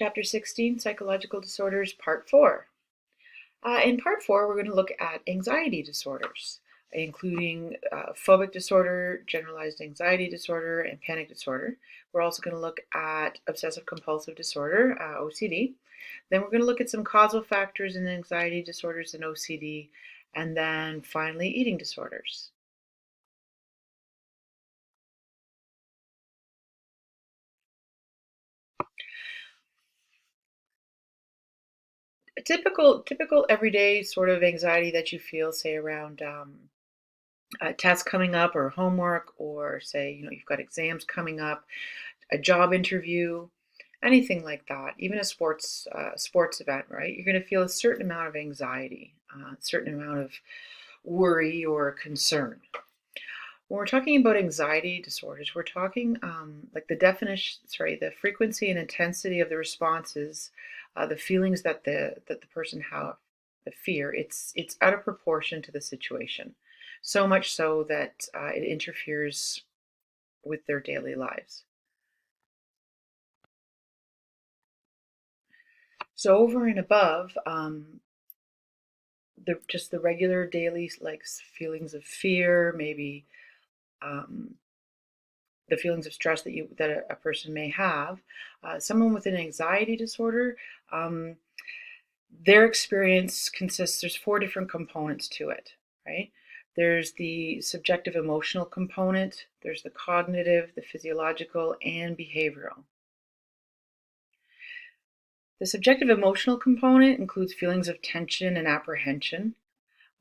Chapter 16, Psychological Disorders, Part 4. In Part 4, we're going to look at anxiety disorders, including phobic disorder, generalized anxiety disorder, and panic disorder. We're also going to look at obsessive compulsive disorder, OCD. Then we're going to look at some causal factors in anxiety disorders and OCD, and then finally eating disorders. A typical everyday sort of anxiety that you feel, say around tests coming up or homework, or say you've got exams coming up, a job interview, anything like that, even a sports event, right? You're going to feel a certain amount of anxiety, a certain amount of worry or concern. When we're talking about anxiety disorders, we're talking like the frequency and intensity of the responses, the feelings that the person have, the fear. It's out of proportion to the situation, so much so that it interferes with their daily lives. So over and above the regular daily like feelings of fear, maybe the feelings of stress that a person may have, someone with an anxiety disorder, their experience consists. There's 4 different components to it, right? There's the subjective emotional component. There's the cognitive, the physiological, and behavioral. The subjective emotional component includes feelings of tension and apprehension.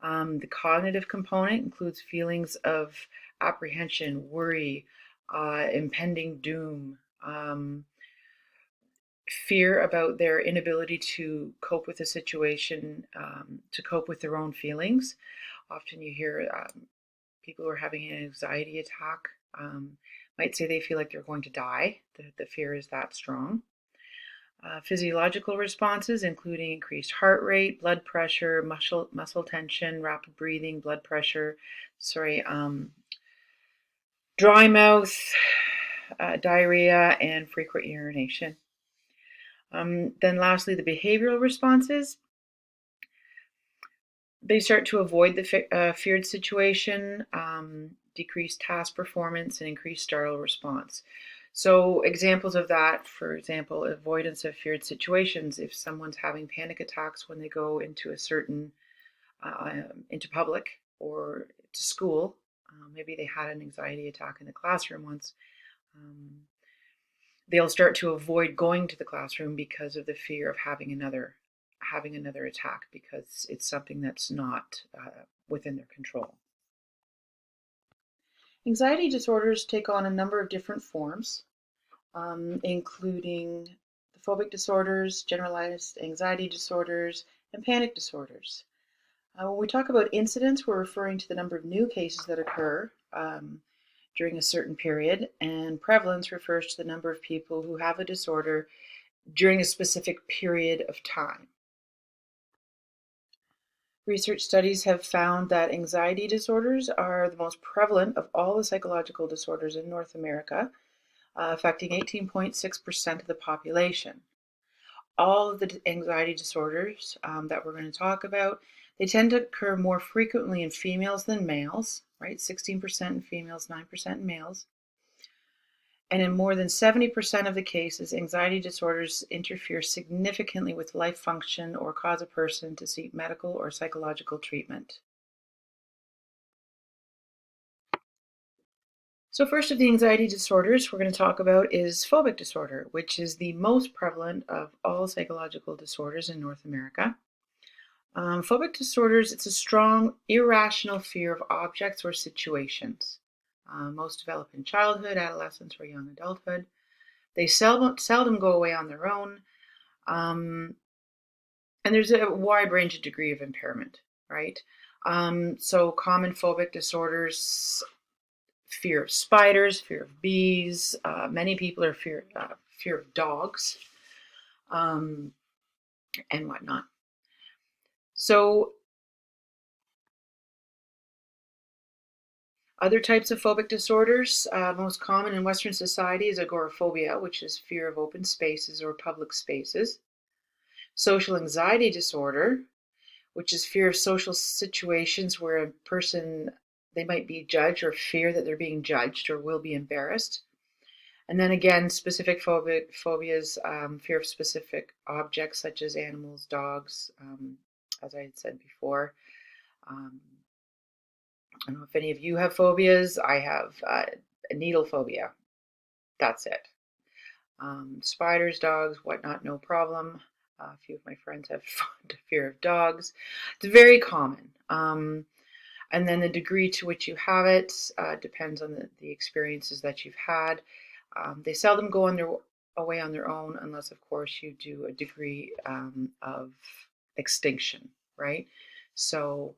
The cognitive component includes feelings of apprehension, worry, impending doom, fear about their inability to cope with a situation, to cope with their own feelings. Often you hear people who are having an anxiety attack might say they feel like they're going to die. The fear is that strong. Physiological responses, including increased heart rate, blood pressure, muscle tension, rapid breathing, blood pressure, dry mouth, diarrhea, and frequent urination. Then lastly, the behavioral responses. They start to avoid the feared situation, decrease task performance, and increase startle response. So examples of that, for example, avoidance of feared situations. If someone's having panic attacks when they go into into public or to school, maybe they had an anxiety attack in the classroom once, they'll start to avoid going to the classroom because of the fear of having another attack, because it's something that's not within their control. Anxiety disorders take on a number of different forms, including the phobic disorders, generalized anxiety disorders, and panic disorders. When we talk about incidence, we're referring to the number of new cases that occur during a certain period, and prevalence refers to the number of people who have a disorder during a specific period of time. Research studies have found that anxiety disorders are the most prevalent of all the psychological disorders in North America, affecting 18.6% of the population. All of the anxiety disorders that we're going to talk about, they tend to occur more frequently in females than males, right? 16% in females, 9% in males. And in more than 70% of the cases, anxiety disorders interfere significantly with life function or cause a person to seek medical or psychological treatment. So first of the anxiety disorders we're going to talk about is phobic disorder, which is the most prevalent of all psychological disorders in North America. Phobic disorders, it's a strong, irrational fear of objects or situations. Most develop in childhood, adolescence, or young adulthood. They seldom go away on their own. And there's a wide range of degree of impairment, right? So common phobic disorders: fear of spiders, fear of bees. Many people are fear of dogs, and whatnot. So Other types of phobic disorders, most common in Western society is agoraphobia, which is fear of open spaces or public spaces. Social anxiety disorder, which is fear of social situations where a person, they might be judged or fear that they're being judged or will be embarrassed. And then again, specific phobias, fear of specific objects such as animals, dogs, as I had said before. Um, I don't know if any of you have phobias. I have a needle phobia. That's it. Spiders, dogs, whatnot, no problem. A few of my friends have fear of dogs. It's very common. And then the degree to which you have it depends on the experiences that you've had. They seldom go on away on their own unless, of course, you do a degree of extinction, right? So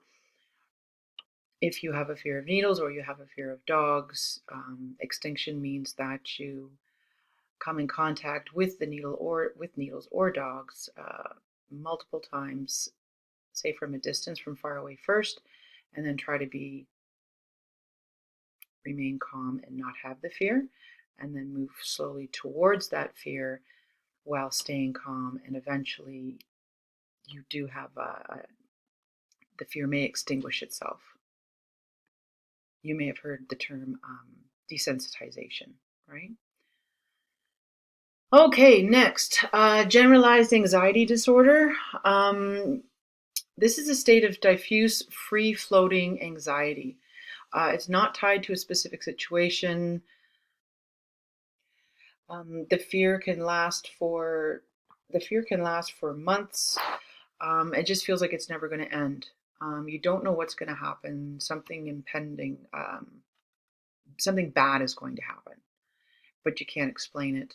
if you have a fear of needles or you have a fear of dogs, extinction means that you come in contact with the needle or with needles or dogs multiple times, say from a distance, from far away first, and then try to remain calm and not have the fear, and then move slowly towards that fear while staying calm, and eventually you do have the fear may extinguish itself. You may have heard the term desensitization, right? Okay, next, generalized anxiety disorder. This is a state of diffuse, free-floating anxiety. It's not tied to a specific situation. The fear can last for months. It just feels like it's never going to end. You don't know what's going to happen. Something impending, something bad is going to happen, but you can't explain it.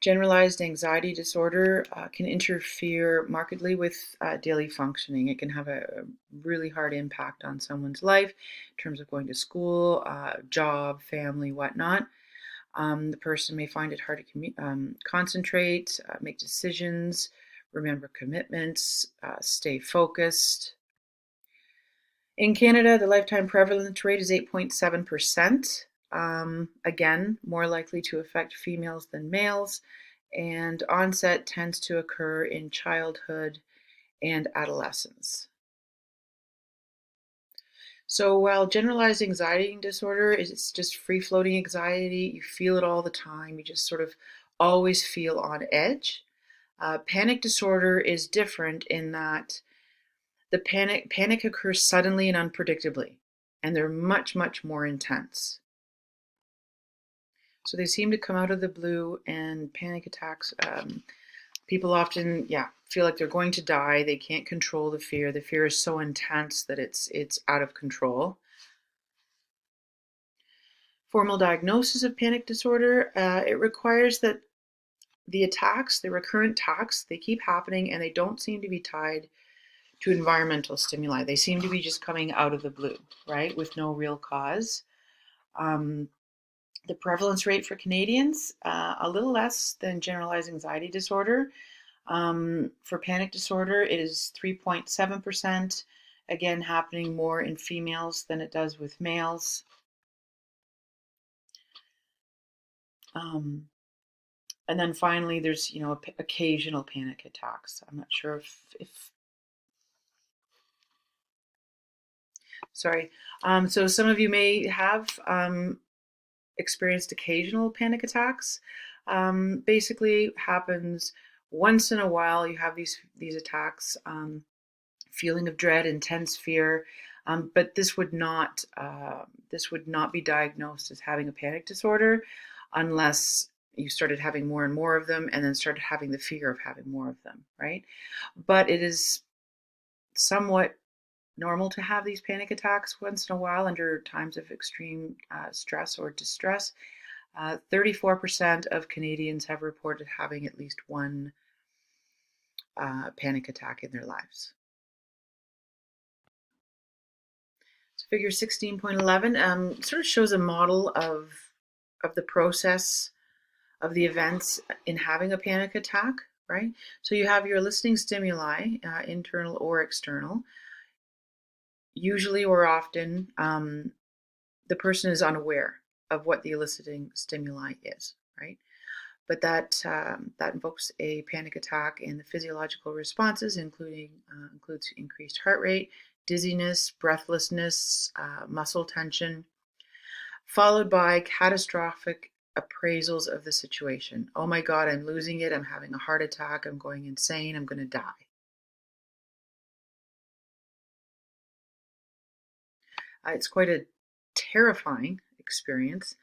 Generalized anxiety disorder can interfere markedly with daily functioning. It can have a really hard impact on someone's life in terms of going to school, job, family, whatnot. The person may find it hard to concentrate, make decisions, remember commitments, stay focused. In Canada, the lifetime prevalence rate is 8.7%. Again, more likely to affect females than males, and onset tends to occur in childhood and adolescence. So while generalized anxiety disorder is just free-floating anxiety, you feel it all the time, you just sort of always feel on edge. Panic disorder is different in that the panic occurs suddenly and unpredictably, and they're much, much more intense. So they seem to come out of the blue, and panic attacks, people often, feel like they're going to die. They can't control the fear. The fear is so intense that it's out of control. Formal diagnosis of panic disorder, it requires that the recurrent attacks, they keep happening and they don't seem to be tied to environmental stimuli. They seem to be just coming out of the blue, right, with no real cause. The prevalence rate for Canadians, a little less than generalized anxiety disorder. For panic disorder, it is 3.7%, again, happening more in females than it does with males. And then finally, there's, occasional panic attacks. I'm not sure if sorry. So some of you may have experienced occasional panic attacks. Basically happens once in a while. You have these attacks, feeling of dread, intense fear, but this would not be diagnosed as having a panic disorder unless you started having more and more of them, and then started having the fear of having more of them, right? But it is somewhat normal to have these panic attacks once in a while under times of extreme stress or distress. 34% of Canadians have reported having at least one panic attack in their lives. So figure 16.11 sort of shows a model of the process of the events in having a panic attack, right? So you have your listening stimuli, internal or external. Usually or often, the person is unaware of what the eliciting stimuli is, right? But that invokes a panic attack, and the physiological responses, includes increased heart rate, dizziness, breathlessness, muscle tension, followed by catastrophic appraisals of the situation. Oh my God, I'm losing it. I'm having a heart attack. I'm going insane. I'm going to die. It's quite a terrifying experience.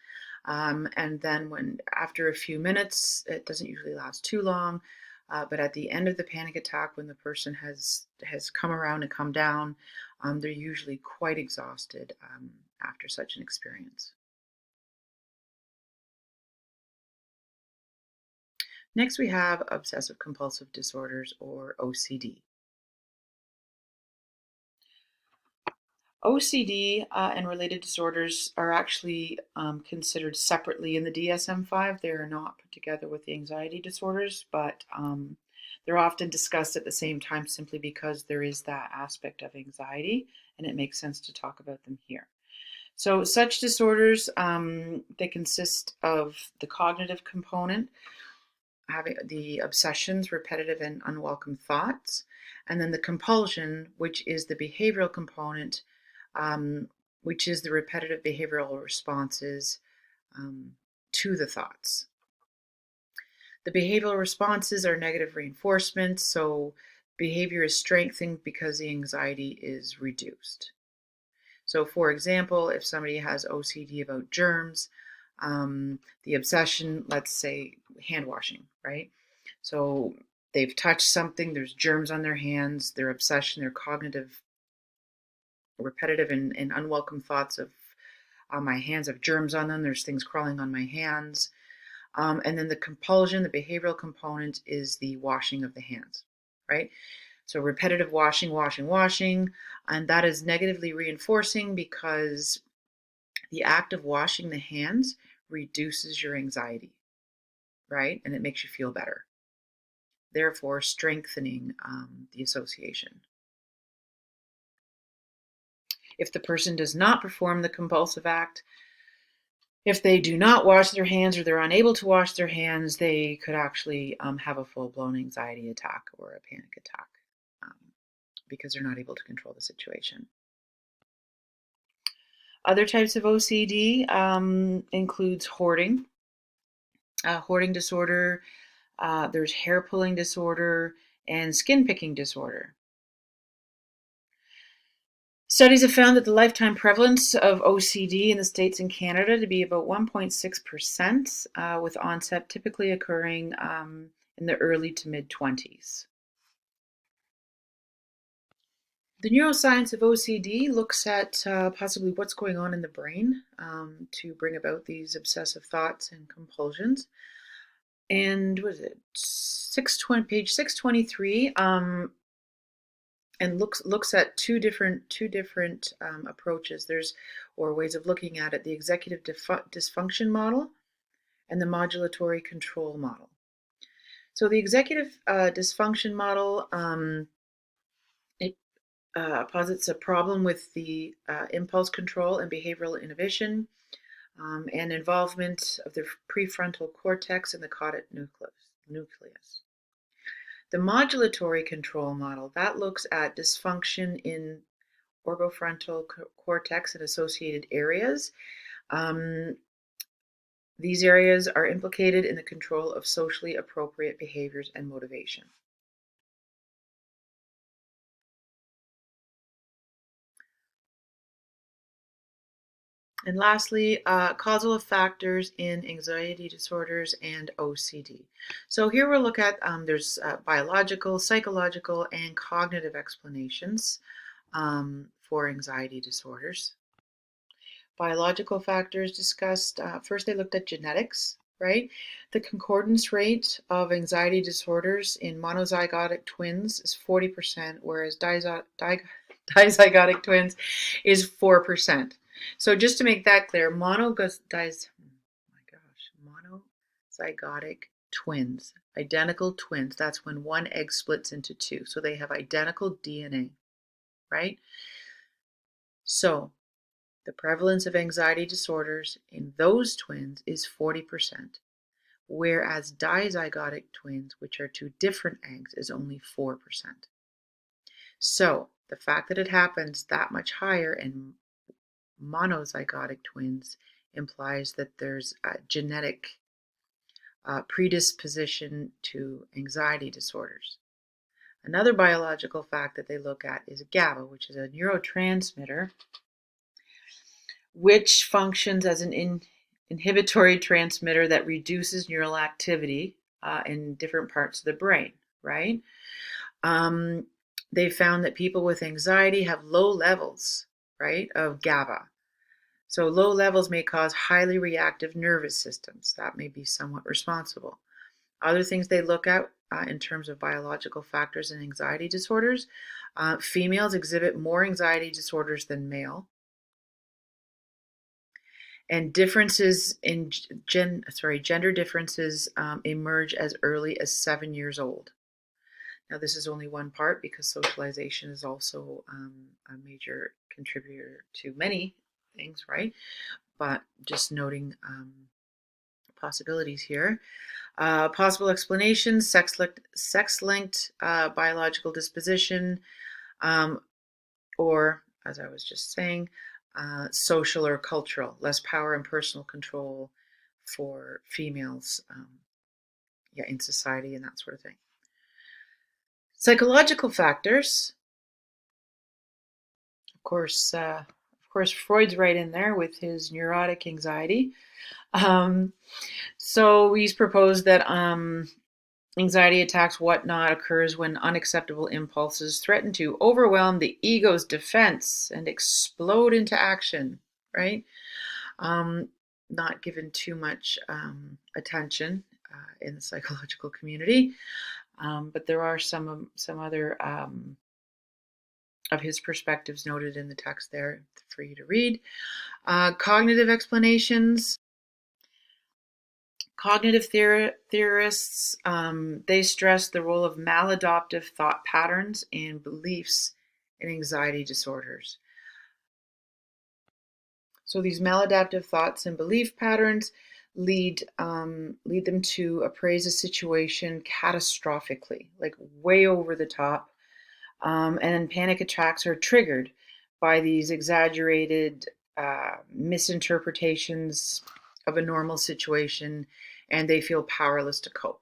And then, after a few minutes, it doesn't usually last too long. But at the end of the panic attack, when the person has come around and come down, they're usually quite exhausted after such an experience. Next, we have obsessive compulsive disorders, or OCD. OCD and related disorders are actually considered separately in the DSM-5. They are not put together with the anxiety disorders, but they're often discussed at the same time simply because there is that aspect of anxiety, and it makes sense to talk about them here. So such disorders, they consist of the cognitive component, having the obsessions, repetitive and unwelcome thoughts, and then the compulsion, which is the behavioral component, um, which is the repetitive behavioral responses um, to the thoughts. The behavioral responses are negative reinforcement, so behavior is strengthened because the anxiety is reduced. So, for example, if somebody has OCD about germs, the obsession, let's say hand washing, right? So they've touched something, there's germs on their hands, their obsession, their cognitive, repetitive, and unwelcome thoughts of my hands have germs on them, there's things crawling on my hands. And then the compulsion, the behavioral component, is the washing of the hands, right? So repetitive washing, washing, washing, and that is negatively reinforcing because the act of washing the hands reduces your anxiety, right? And it makes you feel better, therefore strengthening the association. If the person does not perform the compulsive act, if they do not wash their hands or they're unable to wash their hands, they could actually have a full-blown anxiety attack or a panic attack um, because they're not able to control the situation. Other types of OCD includes hoarding, hoarding disorder. There's hair pulling disorder and skin picking disorder. Studies have found that the lifetime prevalence of OCD in the States and Canada to be about 1.6%, with onset typically occurring in the early to mid 20s. The neuroscience of OCD looks at possibly what's going on in the brain to bring about these obsessive thoughts and compulsions. And what is it? 620, page 623, and looks at two different approaches. There's or ways of looking at it: the executive dysfunction model and the modulatory control model. So the executive dysfunction model, it posits a problem with the impulse control and behavioral inhibition, and involvement of the prefrontal cortex and the caudate nucleus. The modulatory control model, that looks at dysfunction in orbitofrontal cortex and associated areas. Um, these areas are implicated in the control of socially appropriate behaviors and motivation. And lastly, causal factors in anxiety disorders and OCD. So here we'll look at, there's biological, psychological, and cognitive explanations for anxiety disorders. Biological factors discussed, first they looked at genetics, right? The concordance rate of anxiety disorders in monozygotic twins is 40%, whereas dizygotic twins is 4%. So just to make that clear, monozygotic twins, identical twins, that's when one egg splits into two. So they have identical DNA, right? So the prevalence of anxiety disorders in those twins is 40%, whereas dizygotic twins, which are two different eggs, is only 4%. So the fact that it happens that much higher in monozygotic twins implies that there's a genetic predisposition to anxiety disorders. Another biological fact that they look at is GABA, which is a neurotransmitter which functions as an inhibitory transmitter that reduces neural activity in different parts of the brain, right? They found that people with anxiety have low levels, right, of GABA. So low levels may cause highly reactive nervous systems. That may be somewhat responsible. Other things they look at in terms of biological factors in anxiety disorders, females exhibit more anxiety disorders than male. And differences in gender differences emerge as early as 7 years old. Now, this is only one part because socialization is also a major contributor to many things, right? But just noting possibilities here. Possible explanations: sex-linked biological disposition, or, as I was just saying, social or cultural, less power and personal control for females, in society and that sort of thing. Psychological factors, of course, Freud's right in there with his neurotic anxiety. So he's proposed that anxiety attacks, whatnot, occurs when unacceptable impulses threaten to overwhelm the ego's defense and explode into action, right? Not given too much attention in the psychological community, but there are some other of his perspectives noted in the text there for you to read. Cognitive explanations. Cognitive theorists, they stress the role of maladaptive thought patterns and beliefs in anxiety disorders. So these maladaptive thoughts and belief patterns lead them to appraise a situation catastrophically, like way over the top, and panic attacks are triggered by these exaggerated misinterpretations of a normal situation, and they feel powerless to cope.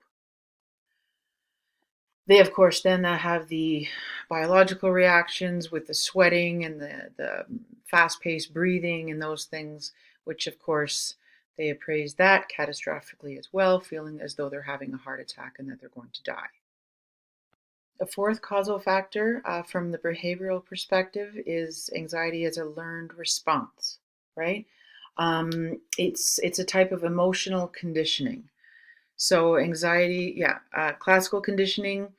They, of course, then have the biological reactions with the sweating and the fast-paced breathing and those things, which, of course, they appraise that catastrophically as well, feeling as though they're having a heart attack and that they're going to die. The fourth causal factor from the behavioral perspective is anxiety as a learned response, right? It's a type of emotional conditioning. So anxiety, classical conditioning,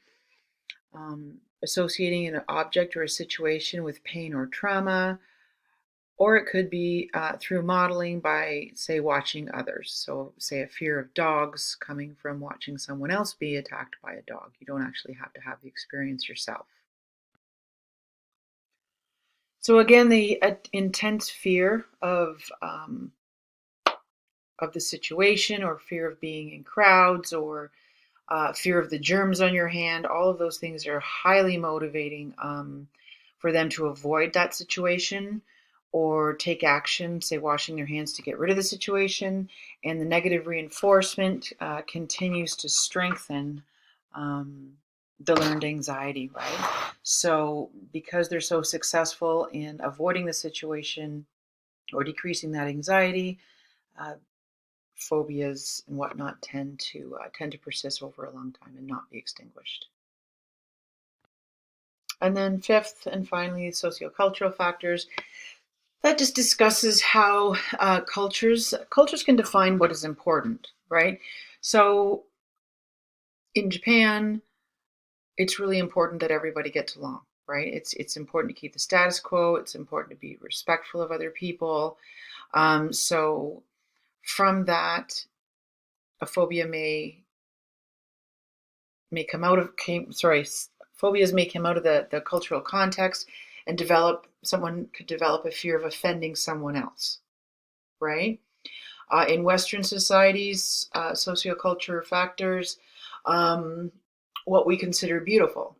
associating an object or a situation with pain or trauma, or it could be through modeling by, say, watching others. So, say, a fear of dogs coming from watching someone else be attacked by a dog. You don't actually have to have the experience yourself. So again, the intense fear of the situation, or fear of being in crowds, or fear of the germs on your hand, all of those things are highly motivating for them to avoid that situation or take action, say washing their hands to get rid of the situation. And the negative reinforcement continues to strengthen the learned anxiety, right? So because they're so successful in avoiding the situation or decreasing that anxiety, phobias and whatnot tend to persist over a long time and not be extinguished. And then fifth and finally, sociocultural factors. That just discusses how cultures can define what is important, right? So in Japan, it's really important that everybody gets along, right? It's important to keep the status quo. It's important to be respectful of other people. So from that, a phobia phobias may come out of the cultural context and someone could develop a fear of offending someone else, right? In Western societies, socioculture factors, um, what we consider beautiful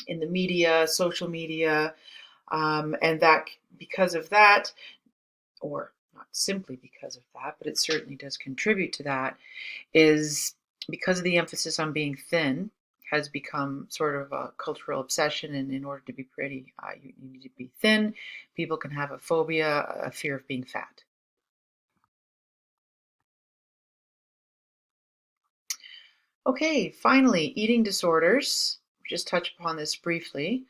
in the media, social media, and that because of that, or not simply because of that, but it certainly does contribute to that, is because of the emphasis on being thin has become sort of a cultural obsession. And in order to be pretty, you need to be thin. People can have a phobia, a fear of being fat. Okay, finally, eating disorders. Just touch upon this briefly.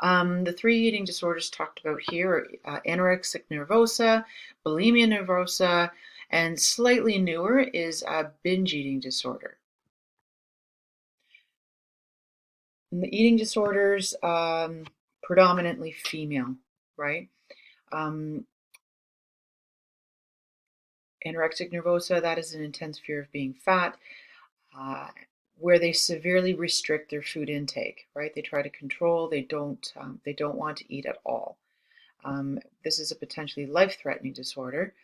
The three eating disorders talked about here are anorexic nervosa, bulimia nervosa, and slightly newer is a binge eating disorder. And the eating disorders, predominantly female, right? Um, Anorexic nervosa, that is an intense fear of being fat, uh, where they severely restrict their food intake, right? They try to control, they don't want to eat at all. This is a potentially life-threatening disorder.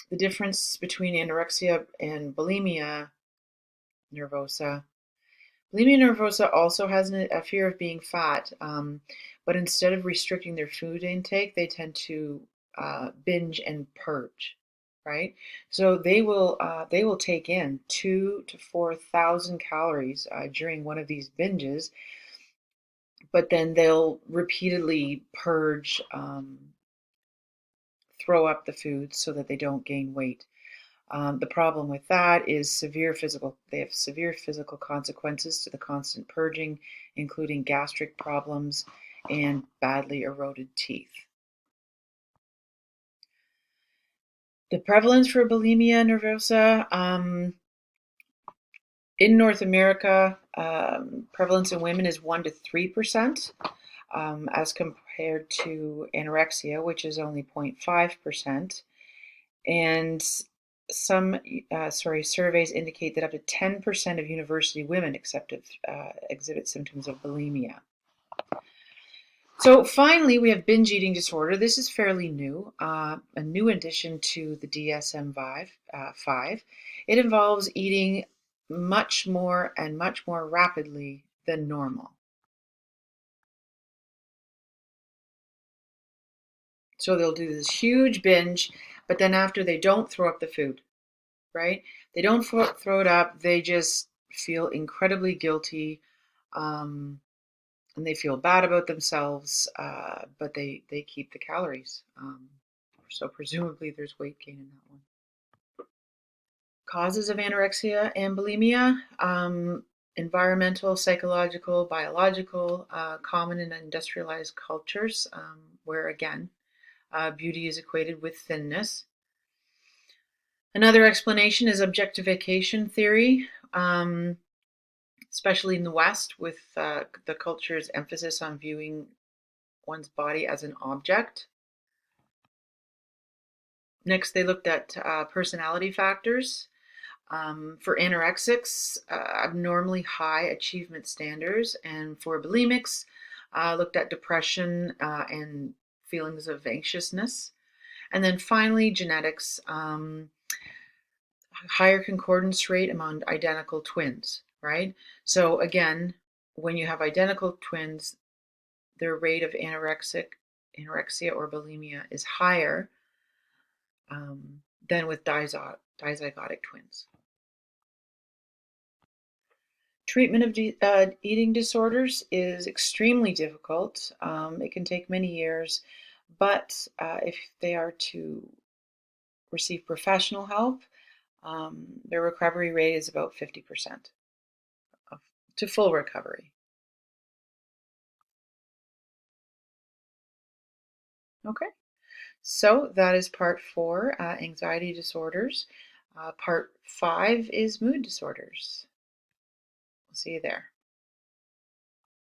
The difference between anorexia and bulimia nervosa. Bulimia nervosa also has a fear of being fat, but instead of restricting their food intake, they tend to binge and purge, right? So they will take in 2 to 4 thousand calories during one of these binges, but then they'll repeatedly purge, throw up the food so that they don't gain weight. The problem with that is they have severe physical consequences to the constant purging, including gastric problems and badly eroded teeth. The prevalence for bulimia nervosa, in North America, prevalence in women is 1 to 3%, as compared to anorexia, which is only 0.5%. And some surveys indicate that up to 10% of university women exhibit symptoms of bulimia. So finally, we have binge eating disorder. This is fairly new, a new addition to the DSM-5. It involves eating much more and much more rapidly than normal. So they'll do this huge binge, but then after they don't throw up the food, right? They don't throw it up. They just feel incredibly guilty, um, and they feel bad about themselves. But they keep the calories. So presumably there's weight gain in that one. Causes of anorexia and bulimia: environmental, psychological, biological, common in industrialized cultures, where again beauty is equated with thinness. Another explanation is objectification theory, especially in the West, with the culture's emphasis on viewing one's body as an object. Next, they looked at personality factors. For anorexics, abnormally high achievement standards, and for bulimics, looked at depression and feelings of anxiousness. And then finally, genetics. Higher concordance rate among identical twins, right? So again, when you have identical twins, their rate of anorexia or bulimia is higher than with dizygotic twins. Treatment of eating disorders is extremely difficult. It can take many years, but if they are to receive professional help, their recovery rate is about 50% to full recovery. Okay, so that is part 4, anxiety disorders. Part 5 is mood disorders. We'll see you there.